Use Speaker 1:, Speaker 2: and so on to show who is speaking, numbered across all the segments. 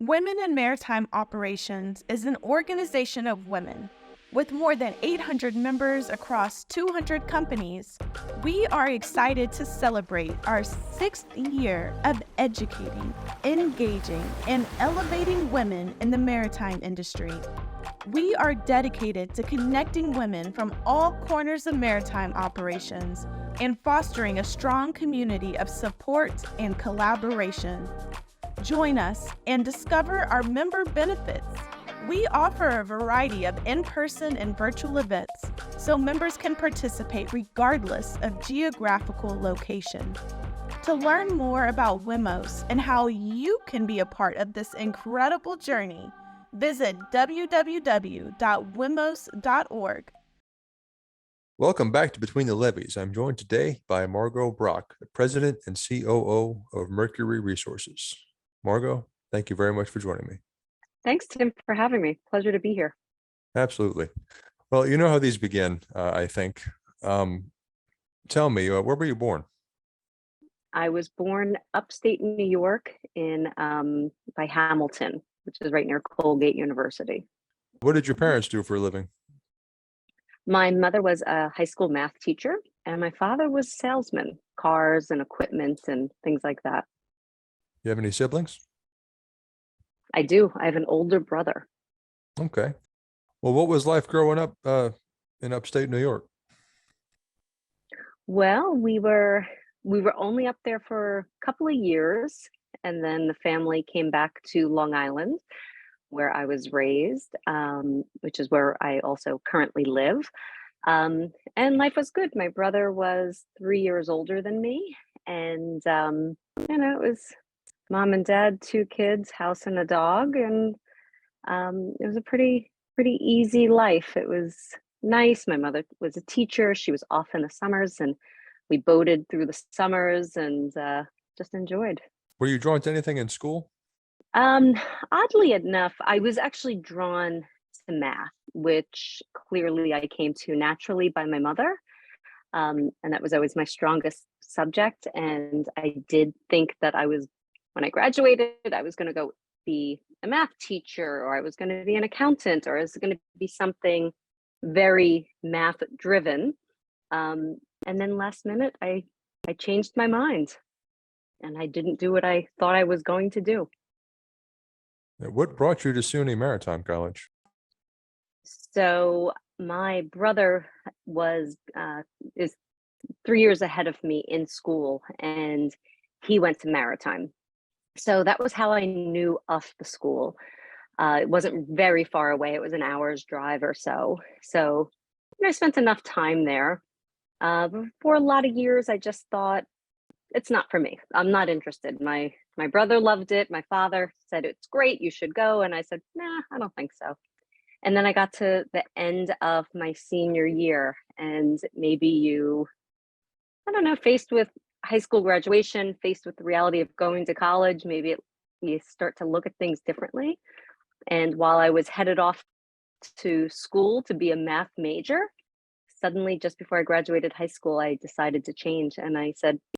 Speaker 1: Women in Maritime Operations is an organization of women. With more than 800 members across 200 companies, we are excited to celebrate our 6th year of educating, engaging, and elevating women in the maritime industry. We are dedicated to connecting women from all corners of maritime operations and fostering a strong community of support and collaboration. Join us and discover our member benefits. We offer a variety of in-person and virtual events so members can participate regardless of geographical location. To learn more about WIMOS and how you can be a part of this incredible journey, visit www.wimos.org.
Speaker 2: Welcome back to Between the Levees. I'm joined today by Margo Brock, the President and COO of Mercury Resources. Margo, thank you very much for joining me.
Speaker 3: Thanks, Tim, for having me. Pleasure to be here.
Speaker 2: Absolutely. Well, you know how these begin, I think. Tell me, where were you born?
Speaker 3: I was born upstate New York in by Hamilton, which is right near Colgate University.
Speaker 2: What did your parents do for a living?
Speaker 3: My mother was a high school math teacher, and my father was a salesman, cars and equipment and things like that.
Speaker 2: You have any siblings?
Speaker 3: I do. I have an older brother.
Speaker 2: Okay. Well, what was life growing up in upstate New York?
Speaker 3: Well, we were only up there for a couple of years, and then the family came back to Long Island, where I was raised, which is where I also currently live. And life was good. My brother was 3 years older than me, and it was mom and dad, 2 kids, house and a dog, and it was a pretty easy life. It was nice. My mother was a teacher. She was off in the summers, and we boated through the summers and just enjoyed.
Speaker 2: Were you drawn to anything in school?
Speaker 3: Oddly enough, I was actually drawn to math, which clearly I came to naturally by my mother. And that was always my strongest subject. And I did think that when I graduated, I was going to go be a math teacher, or I was going to be an accountant, or I was going to be something very math driven. And then last minute, I changed my mind, and I didn't do what I thought I was going to do.
Speaker 2: What brought you to SUNY Maritime College?
Speaker 3: So my brother is 3 years ahead of me in school, and he went to Maritime. So that was how I knew of the school. It wasn't very far away. It was an hour's drive or so. So I spent enough time there. For a lot of years, I just thought, it's not for me. I'm not interested. My brother loved it. My father said, it's great, you should go. And I said, nah, I don't think so. And then I got to the end of my senior year, and maybe faced with high school graduation, faced with the reality of going to college, you start to look at things differently. And while I was headed off to school to be a math major, suddenly just before I graduated high school, I decided to change. And I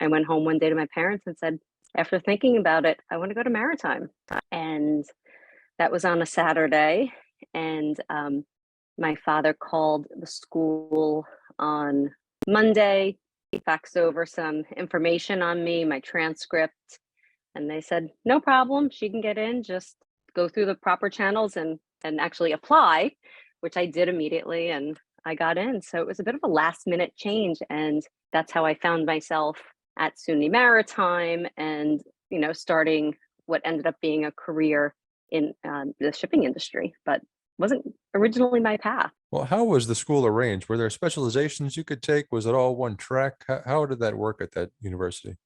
Speaker 3: went home one day to my parents and said, after thinking about it, I want to go to Maritime. And that was on a Saturday. And my father called the school on Monday, faxed over some information on me, my transcript, and they said, no problem, she can get in, just go through the proper channels and actually apply, which I did immediately, and I got in. So it was a bit of a last minute change, and that's how I found myself at SUNY Maritime and, starting what ended up being a career in the shipping industry, but wasn't originally my path.
Speaker 2: Well, how was the school arranged? Were there specializations you could take? Was it all one track? How did that work at that university?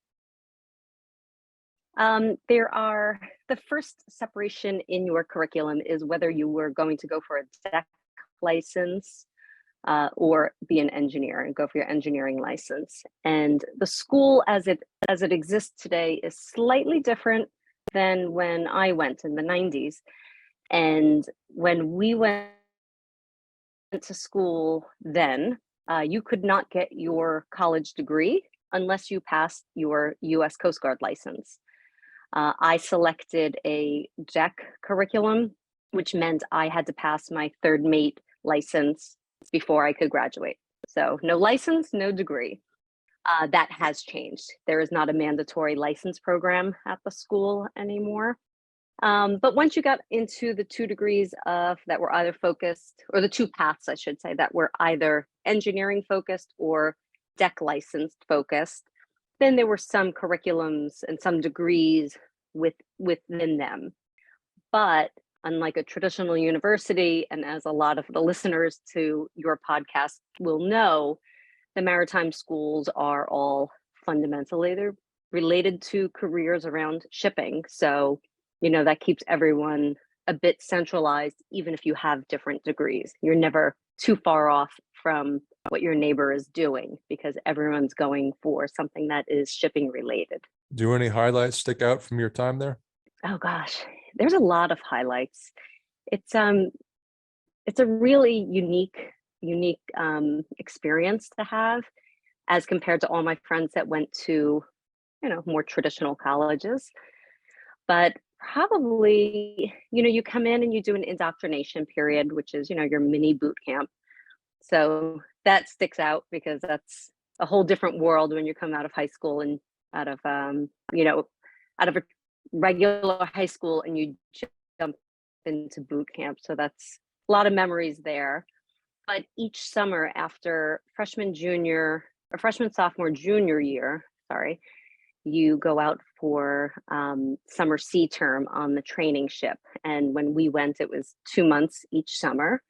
Speaker 3: The first separation in your curriculum is whether you were going to go for a deck license or be an engineer and go for your engineering license. And the school as it exists today is slightly different than when I went in the 90s. And when we went to school then, you could not get your college degree unless you passed your U.S. Coast Guard license. I selected a deck curriculum, which meant I had to pass my third mate license before I could graduate. So no license, no degree. That has changed. There is not a mandatory license program at the school anymore. But once you got into the 2 degrees that were either focused, or the 2 paths, I should say, that were either engineering focused or deck licensed focused, then there were some curriculums and some degrees within them. But unlike a traditional university, and as a lot of the listeners to your podcast will know, the maritime schools are all fundamentally, they're related to careers around shipping. So, that keeps everyone a bit centralized, even if you have different degrees. You're never too far off from what your neighbor is doing because everyone's going for something that is shipping related.
Speaker 2: Do any highlights stick out from your time there?
Speaker 3: Oh gosh, there's a lot of highlights. It's a really unique experience to have as compared to all my friends that went to, more traditional colleges. But probably, you come in and you do an indoctrination period, which is, your mini boot camp. So that sticks out because that's a whole different world when you come out of high school and out of a regular high school and you jump into boot camp. So that's a lot of memories there. But each summer after freshman, sophomore, junior year, you go out for summer sea term on the training ship. And when we went, it was 2 months each summer.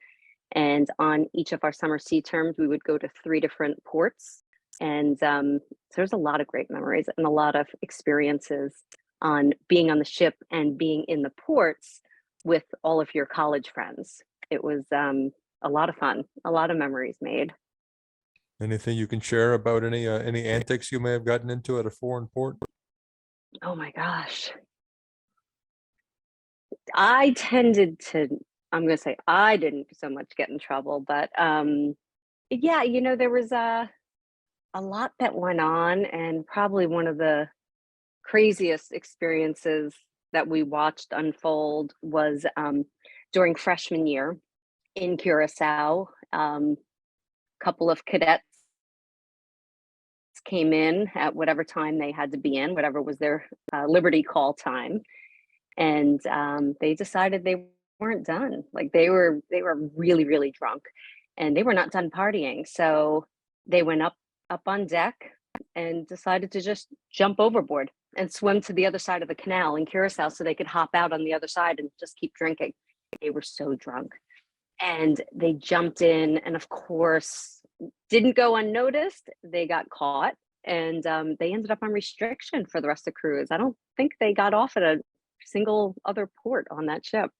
Speaker 3: And on each of our summer sea terms, we would go to 3 different ports. And so there's a lot of great memories and a lot of experiences on being on the ship and being in the ports with all of your college friends. It was a lot of fun, a lot of memories made.
Speaker 2: Anything you can share about any antics you may have gotten into at a foreign port?
Speaker 3: Oh my gosh. I tended to, I'm going to say I didn't so much get in trouble, but yeah, there was a lot that went on, and probably one of the craziest experiences that we watched unfold was during freshman year in Curacao. Couple of cadets came in at whatever time they had to be in, whatever was their Liberty call time, and they decided they weren't done. Like they were really, really drunk, and they were not done partying. So they went up on deck and decided to just jump overboard and swim to the other side of the canal in Curacao so they could hop out on the other side and just keep drinking. They were so drunk. And they jumped in, and of course, didn't go unnoticed. They got caught, and they ended up on restriction for the rest of the cruise. I don't think they got off at a single other port on that ship.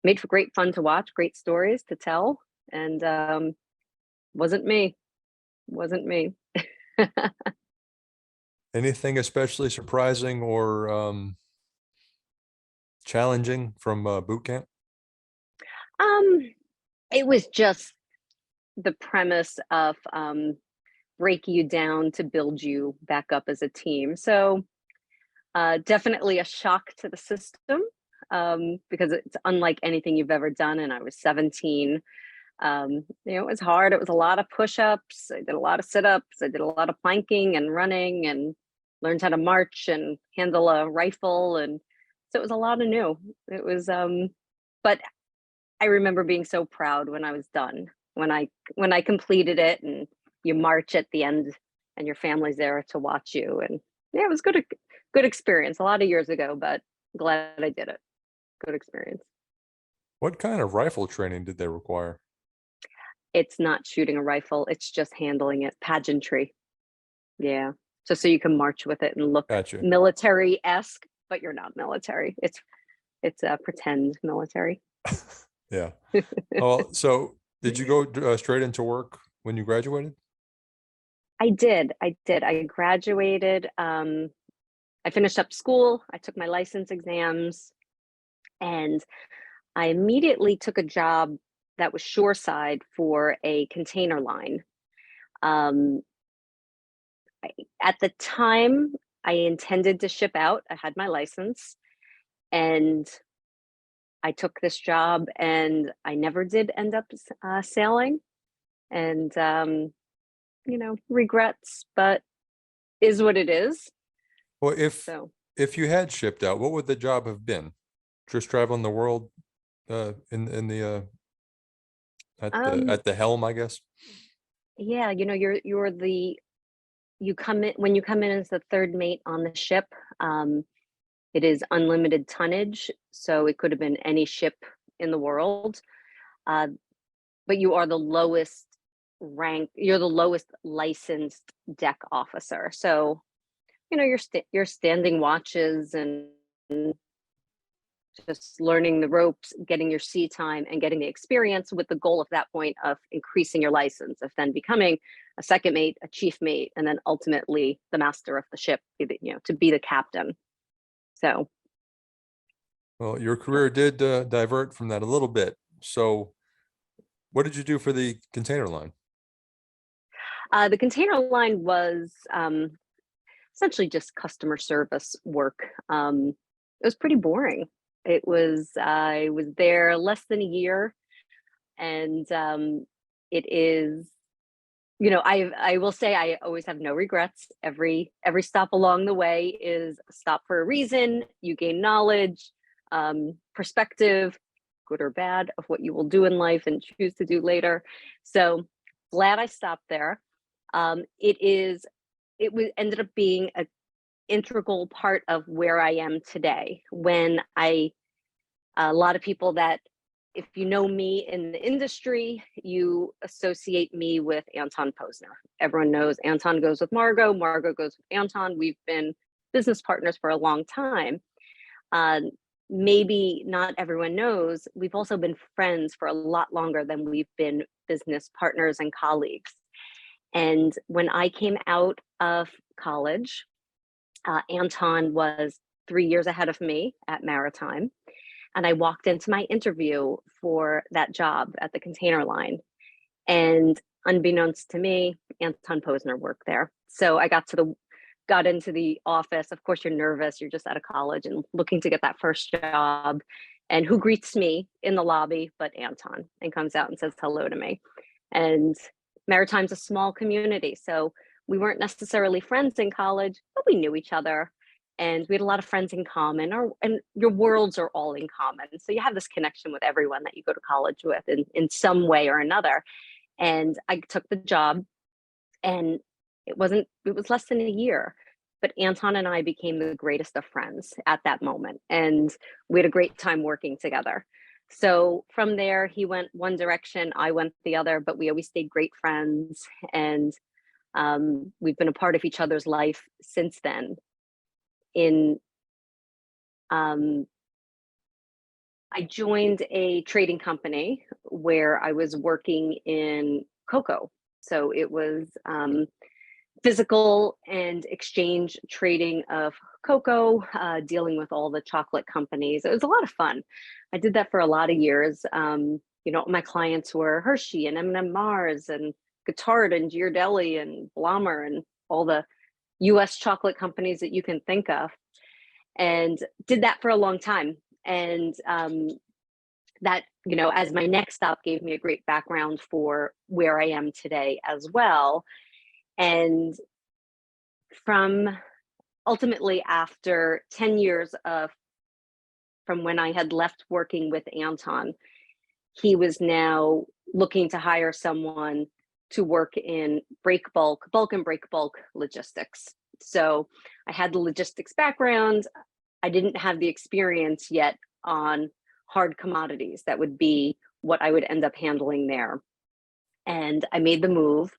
Speaker 3: Made for great fun to watch, great stories to tell, and wasn't me.
Speaker 2: Anything especially surprising or challenging from boot camp?
Speaker 3: It was just the premise of break you down to build you back up as a team. So definitely a shock to the system because it's unlike anything you've ever done. And I was 17. It was hard. It was a lot of push-ups. I did a lot of sit-ups. I did a lot of planking and running and learned how to march and handle a rifle. And so it was a lot of new. It was, but I remember being so proud when I was done, when I completed it, and you march at the end and your family's there to watch you. And yeah, it was good experience a lot of years ago, but glad I did it. Good experience.
Speaker 2: What kind of rifle training did they require?
Speaker 3: It's not shooting a rifle. It's just handling it. Pageantry. Yeah. Just so you can march with it and look
Speaker 2: Gotcha.
Speaker 3: military-esque, but you're not military. It's a pretend military.
Speaker 2: Yeah. Oh, so did you go straight into work when you graduated?
Speaker 3: I did. I graduated. I finished up school. I took my license exams, and I immediately took a job that was shoreside for a container line. At the time, I intended to ship out. I had my license, and I took this job, and I never did end up sailing. And regrets, but is what it is.
Speaker 2: Well,
Speaker 3: So
Speaker 2: if you had shipped out, what would the job have been? Just traveling the world in the at the helm, I guess.
Speaker 3: yeah, you come in when you come in as the third mate on the ship. It is unlimited tonnage, so it could have been any ship in the world. But you are the lowest rank, you're the lowest licensed deck officer. So, you're standing watches and just learning the ropes, getting your sea time and getting the experience, with the goal at that point of increasing your license, of then becoming a second mate, a chief mate, and then ultimately the master of the ship, to be the captain. So,
Speaker 2: Well, your career did divert from that a little bit. So what did you do for the container line?
Speaker 3: the container line was essentially just customer service work. It was pretty boring. I was there less than a year, and it is, I will say I always have no regrets. Every stop along the way is a stop for a reason. You gain knowledge, perspective, good or bad, of what you will do in life and choose to do later. So glad I stopped there. Ended up being an integral part of where I am today. A lot of people that, if you know me in the industry, you associate me with Anton Posner. Everyone knows Anton goes with Margo, Margo goes with Anton. We've been business partners for a long time. Maybe not everyone knows, we've also been friends for a lot longer than we've been business partners and colleagues. And when I came out of college, Anton was 3 years ahead of me at Maritime. And I walked into my interview for that job at the container line. And unbeknownst to me, Anton Posner worked there. So I got into the office. Of course, you're nervous. You're just out of college and looking to get that first job. And who greets me in the lobby but Anton, and comes out and says hello to me. And Maritime's a small community, so we weren't necessarily friends in college, but we knew each other, and we had a lot of friends in common, and your worlds are all in common. So you have this connection with everyone that you go to college with in some way or another. And I took the job, and it was less than a year, but Anton and I became the greatest of friends at that moment. And we had a great time working together. So from there, he went one direction, I went the other, but we always stayed great friends. And we've been a part of each other's life since then. I joined a trading company where I was working in cocoa. So it was physical and exchange trading of cocoa, dealing with all the chocolate companies. It was a lot of fun. I did that for a lot of years. My clients were Hershey and M&M Mars and Guittard and Ghirardelli and Blommer and all the US chocolate companies that you can think of, and did that for a long time. And that, as my next stop, gave me a great background for where I am today as well. And ultimately, after 10 years from when I had left working with Anton, he was now looking to hire someone to work in bulk and break bulk logistics. So I had the logistics background. I didn't have the experience yet on hard commodities. That would be what I would end up handling there. And I made the move.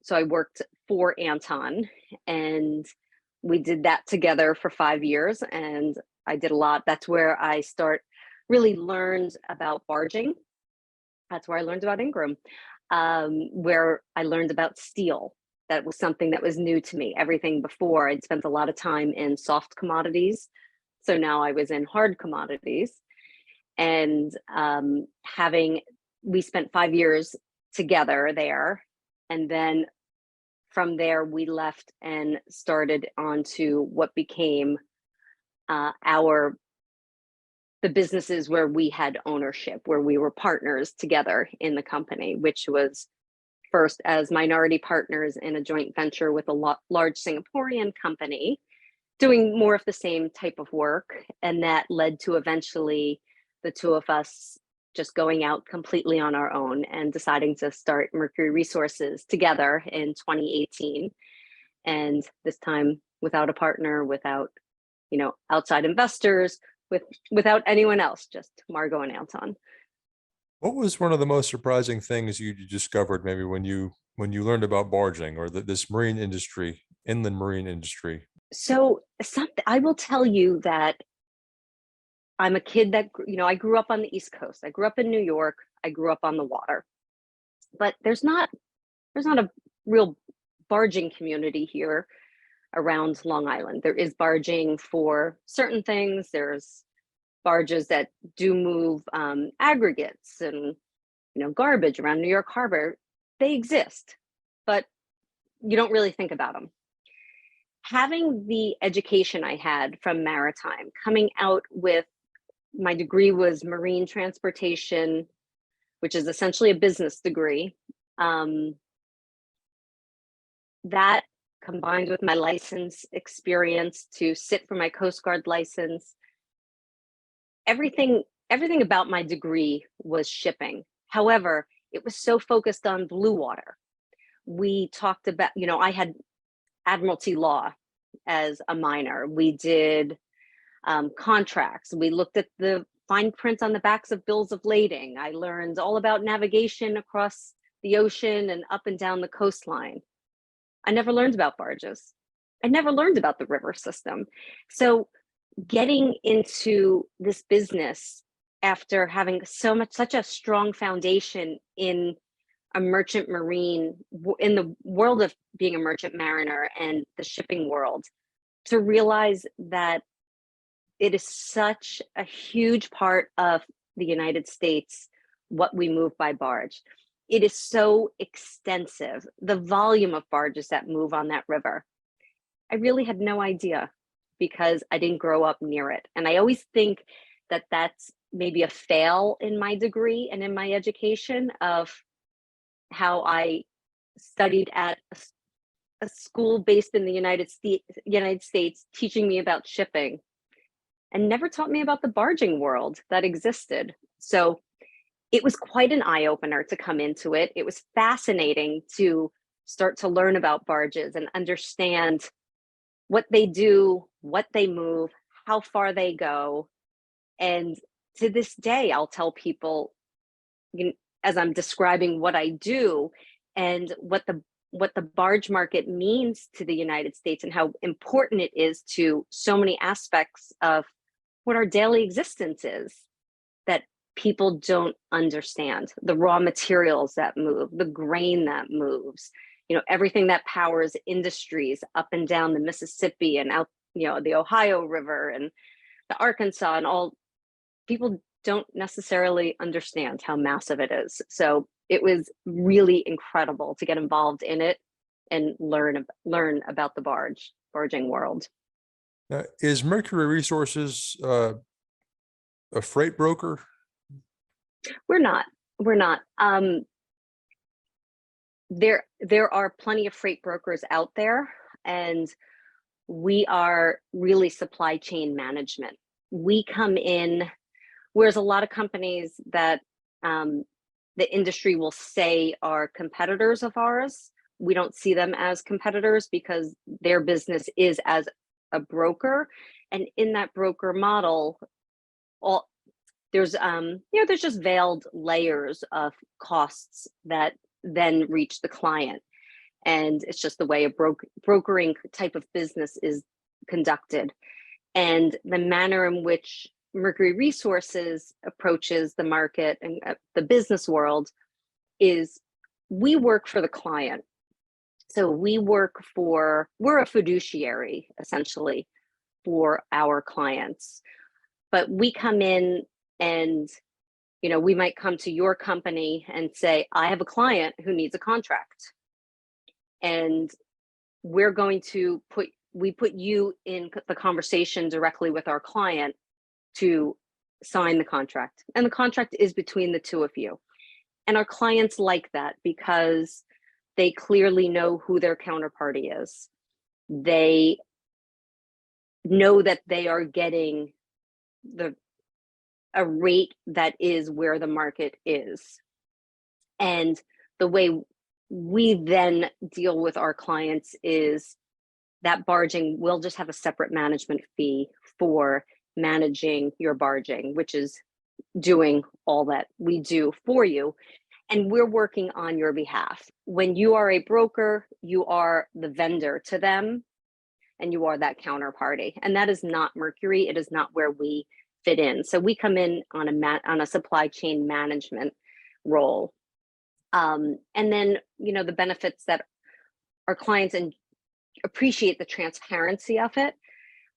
Speaker 3: So I worked for Anton, and we did that together for 5 years. And I did a lot. That's where I really learned about barging. That's where I learned about Ingram, where I learned about steel. That was something that was new to me. Everything before, I'd spent a lot of time in soft commodities. So now I was in hard commodities. And we spent 5 years together there. And then from there, we left and started onto what became the businesses where we had ownership, where we were partners together in the company, which was first as minority partners in a joint venture with a large Singaporean company doing more of the same type of work. And that led to eventually the two of us just going out completely on our own and deciding to start Mercury Resources together in 2018. And this time without a partner, without, outside investors, without anyone else, just Margo and Anton.
Speaker 2: What was one of the most surprising things you discovered maybe when you learned about barging or this marine industry, inland marine industry?
Speaker 3: So I will tell you that I'm a kid that, I grew up on the East Coast. I grew up in New York. I grew up on the water. But there's not a real barging community here around Long Island. There is barging for certain things. There's barges that do move aggregates and garbage around New York Harbor. They exist, but you don't really think about them. Having the education I had from maritime, coming out with my degree was marine transportation, which is essentially a business degree. That combined with my license experience to sit for my Coast Guard license, everything about my degree was shipping. However, it was so focused on blue water. We talked about, I had Admiralty law as a minor. We did contracts. We looked at the fine print on the backs of bills of lading. I learned all about navigation across the ocean and up and down the coastline. I never learned about barges. I never learned about the river system. So getting into this business after having such a strong foundation in a merchant marine, in the world of being a merchant mariner and the shipping world, to realize that it is such a huge part of the United States, what we move by barge. It is so extensive, the volume of barges that move on that river. I really had no idea because I didn't grow up near it. And I always think that that's maybe a fail in my degree and in my education of how I studied at a school based in the United States, teaching me about shipping, and never taught me about the barging world that existed. So it was quite an eye-opener to come into it. It was fascinating to start to learn about barges and understand what they do, what they move, how far they go. And to this day, I'll tell people, as I'm describing what I do and what the barge market means to the United States and how important it is to so many aspects of what our daily existence is, that people don't understand. The raw materials that move, the grain that moves, everything that powers industries up and down the Mississippi and out, the Ohio River and the Arkansas, and all. People don't necessarily understand how massive it is. So it was really incredible to get involved in it and learn about the barging world.
Speaker 2: Is Mercury Resources a freight broker?
Speaker 3: We're not. There are plenty of freight brokers out there, and we are really supply chain management. We come in, whereas a lot of companies that the industry will say are competitors of ours, we don't see them as competitors because their business is as a broker. And in that broker model, there's just veiled layers of costs that then reach the client. And it's just the way a brokering type of business is conducted. And the manner in which Mercury Resources approaches the market and the business world is we work for the client. So we're a fiduciary essentially for our clients, but we come in and, we might come to your company and say, I have a client who needs a contract. and we're going to put you in the conversation directly with our client to sign the contract. And the contract is between the two of you. And our clients like that because they clearly know who their counterparty is. They know that they are getting a rate that is where the market is. And the way we then deal with our clients is that barging will just have a separate management fee for managing your barging, which is doing all that we do for you. And we're working on your behalf. When you are a broker, you are the vendor to them and you are that counterparty. And that is not Mercury. It is not where we fit in. So we come in on a supply chain management role. And then, the benefits that our clients appreciate the transparency of it.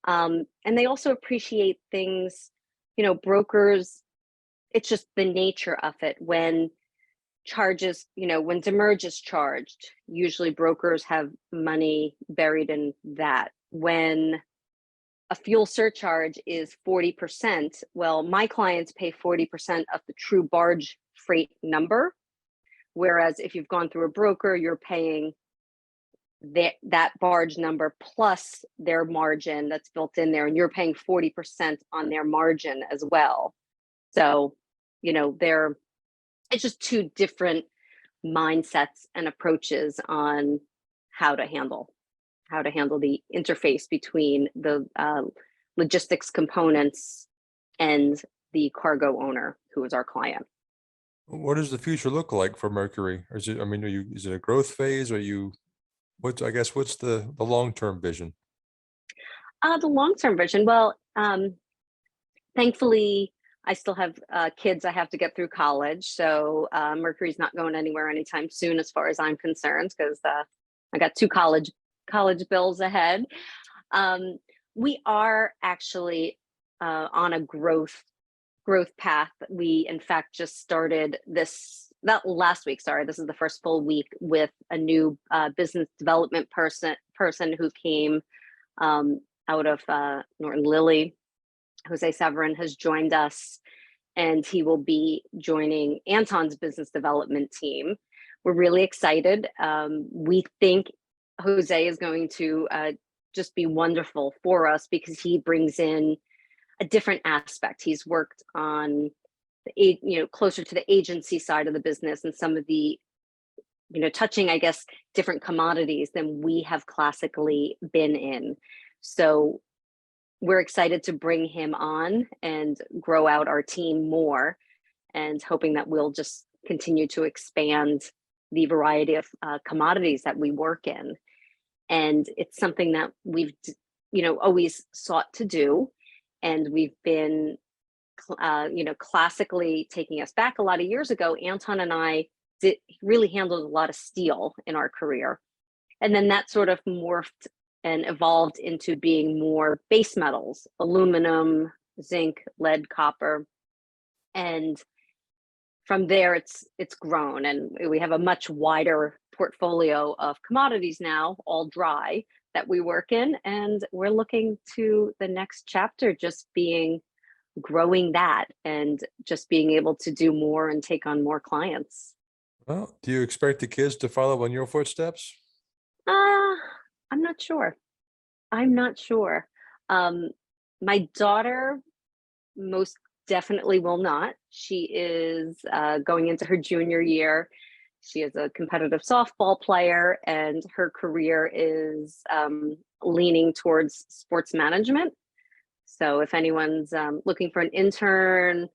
Speaker 3: And they also appreciate things, brokers, it's just the nature of it. When charges, when demurrage is charged, usually brokers have money buried in that. When a fuel surcharge is 40%, well, my clients pay 40% of the true barge freight number. Whereas if you've gone through a broker, you're paying that barge number plus their margin that's built in there, and you're paying 40% on their margin as well. So, it's just two different mindsets and approaches on how to handle the interface between the logistics components and the cargo owner, who is our client.
Speaker 2: What does the future look like for Mercury? Or is it a growth phase? What's the long-term vision?
Speaker 3: The long-term vision, well, thankfully, I still have kids I have to get through college. So Mercury's not going anywhere anytime soon as far as I'm concerned, because I got two college bills ahead. We are actually on a growth path. We, in fact, just started that last week. Sorry, this is the first full week with a new business development person who came out of Norton Lilly. Jose Severin has joined us, and he will be joining Anton's business development team. We're really excited. We think Jose is going to just be wonderful for us because he brings in a different aspect. He's worked on closer to the agency side of the business and some of the touching, I guess, different commodities than we have classically been in. So we're excited to bring him on and grow out our team more, and hoping that we'll just continue to expand the variety of commodities that we work in. And it's something that we've always sought to do. And we've been classically, taking us back a lot of years ago, Anton and I really handled a lot of steel in our career. And then that sort of morphed and evolved into being more base metals, aluminum, zinc, lead, copper. And from there, it's grown, and we have a much wider portfolio of commodities now, all dry, that we work in. And we're looking to the next chapter just being growing that and just being able to do more and take on more clients.
Speaker 2: Well, do you expect the kids to follow in your footsteps?
Speaker 3: I'm not sure. My daughter most definitely will not. She is going into her junior year. She is a competitive softball player, and her career is leaning towards sports management. So if anyone's looking for an intern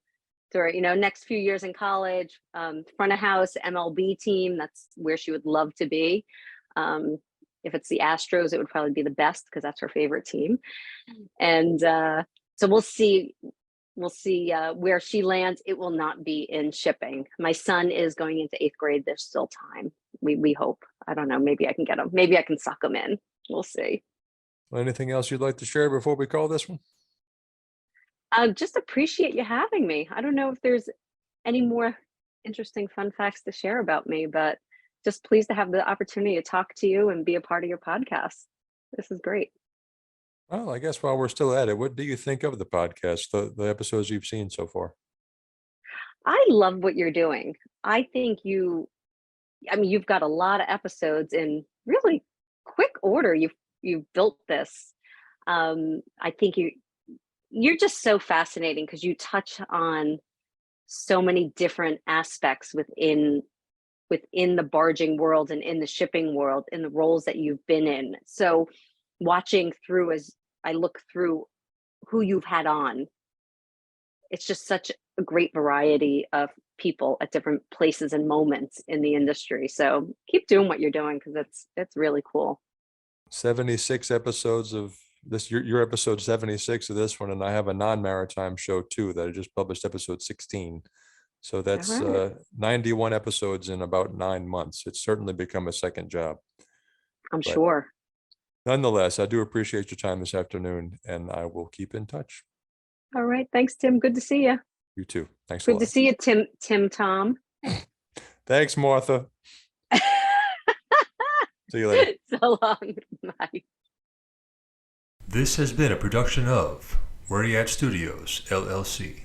Speaker 3: for next few years in college, front of house MLB team, that's where she would love to be. If it's the Astros, it would probably be the best because that's her favorite team. And so we'll see where she lands. It will not be in shipping. My son is going into 8th grade. There's still time. We hope. I don't know. Maybe I can get him. Maybe I can suck him in. We'll see.
Speaker 2: Anything else you'd like to share before we call this one?
Speaker 3: Just appreciate you having me. I don't know if there's any more interesting fun facts to share about me, but just pleased to have the opportunity to talk to you and be a part of your podcast. This is great.
Speaker 2: Well, I guess while we're still at it, what do you think of the podcast, the episodes you've seen so far?
Speaker 3: I love what you're doing. I think you've got a lot of episodes in really quick order. You've built this. I think you're just so fascinating because you touch on so many different aspects within the barging world and in the shipping world, in the roles that you've been in. So watching through, as I look through who you've had on, it's just such a great variety of people at different places and moments in the industry. So keep doing what you're doing because it's really cool.
Speaker 2: 76 episodes of this, your episode 76 of this one, and I have a non-maritime show too that I just published, episode 16. So that's
Speaker 3: All right.
Speaker 2: 91 episodes in about 9 months. It's certainly become a second job.
Speaker 3: I'm
Speaker 2: But
Speaker 3: sure.
Speaker 2: nonetheless, I do appreciate your time this afternoon, and I will keep in touch.
Speaker 3: All right. Thanks, Tim. Good to see you.
Speaker 2: You too. Thanks a
Speaker 3: Good
Speaker 2: lot.
Speaker 3: to see you, Tim Tom.
Speaker 2: Thanks, Martha. See you later.
Speaker 3: So long. Bye.
Speaker 2: This has been a production of Where You At Studios, LLC.